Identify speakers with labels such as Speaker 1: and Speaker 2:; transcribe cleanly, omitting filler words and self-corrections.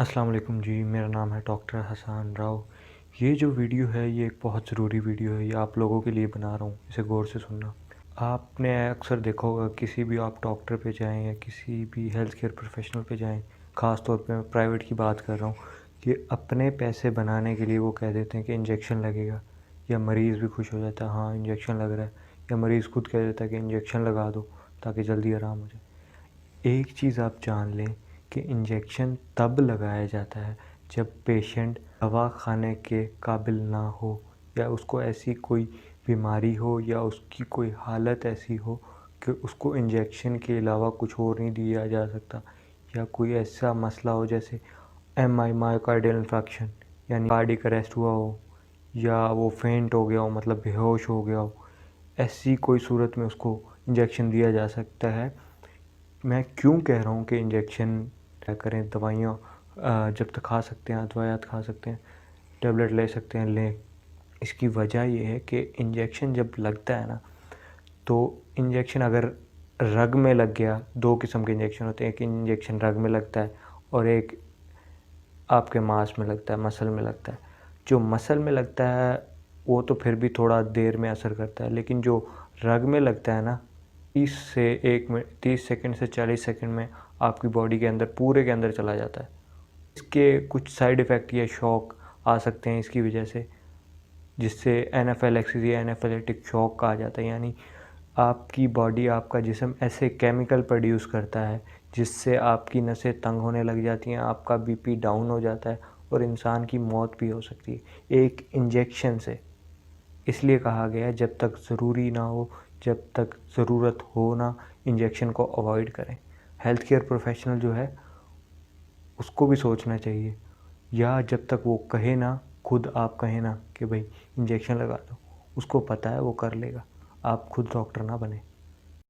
Speaker 1: अस्सलाम वालेकुम जी। मेरा नाम है डॉक्टर हसन राव। ये जो वीडियो है ये एक बहुत ज़रूरी वीडियो है। ये आप लोगों के लिए बना रहा हूँ, इसे गौर से सुनना। आपने अक्सर देखा होगा किसी भी आप डॉक्टर पे जाएं या किसी भी हेल्थ केयर प्रोफेशनल पे जाएं, ख़ास तौर पे मैं प्राइवेट की बात कर रहा हूँ, कि अपने पैसे बनाने के लिए वो कह देते हैं कि इंजेक्शन लगेगा, या मरीज़ भी खुश हो जाता है हाँ इंजेक्शन लग रहा है, या मरीज़ खुद कह देता है कि इंजेक्शन लगा दो ताकि जल्दी आराम हो जाए। एक चीज़ आप जान लें कि इंजेक्शन तब लगाया जाता है जब पेशेंट दवा खाने के काबिल ना हो, या उसको ऐसी कोई बीमारी हो, या उसकी कोई हालत ऐसी हो कि उसको इंजेक्शन के अलावा कुछ और नहीं दिया जा सकता, या कोई ऐसा मसला हो जैसे मायोकार्डियल इन्फेक्शन यानी कार्डियक अरेस्ट हुआ हो, या वो फेंट हो गया हो मतलब बेहोश हो गया हो। ऐसी कोई सूरत में उसको इंजेक्शन दिया जा सकता है। मैं क्यों कह रहा हूँ कि इंजेक्शन क्या करें, दवाइयाँ जब तक खा सकते हैं अद्वियात खा सकते हैं, टेबलेट ले सकते हैं लें। इसकी वजह ये है कि इंजेक्शन जब लगता है ना, तो इंजेक्शन अगर रग में लग गया, दो किस्म के इंजेक्शन होते हैं, एक इंजेक्शन रग में लगता है और एक आपके मांस में लगता है, मसल में लगता है। जो मसल में लगता है वो तो फिर भी थोड़ा देर में असर करता है, लेकिन जो रग में लगता है ना, 30 सेकंड से 40 सेकंड में आपकी बॉडी के अंदर पूरे के अंदर चला जाता है। इसके कुछ साइड इफ़ेक्ट या शॉक आ सकते हैं इसकी वजह से, जिससे एनाफिलैक्सिस या एनाफिलेक्टिक शॉक कहा जाता है। यानी आपकी बॉडी, आपका जिस्म ऐसे केमिकल प्रोड्यूस करता है जिससे आपकी नसें तंग होने लग जाती हैं, आपका बीपी डाउन हो जाता है और इंसान की मौत भी हो सकती है एक इंजेक्शन से। इसलिए कहा गया है जब तक ज़रूरी ना हो, जब तक ज़रूरत हो ना, इंजेक्शन को अवॉइड करें। हेल्थ केयर प्रोफेशनल जो है उसको भी सोचना चाहिए, या जब तक वो कहे ना, खुद आप कहें ना कि भाई इंजेक्शन लगा दो, उसको पता है वो कर लेगा। आप खुद डॉक्टर ना बने।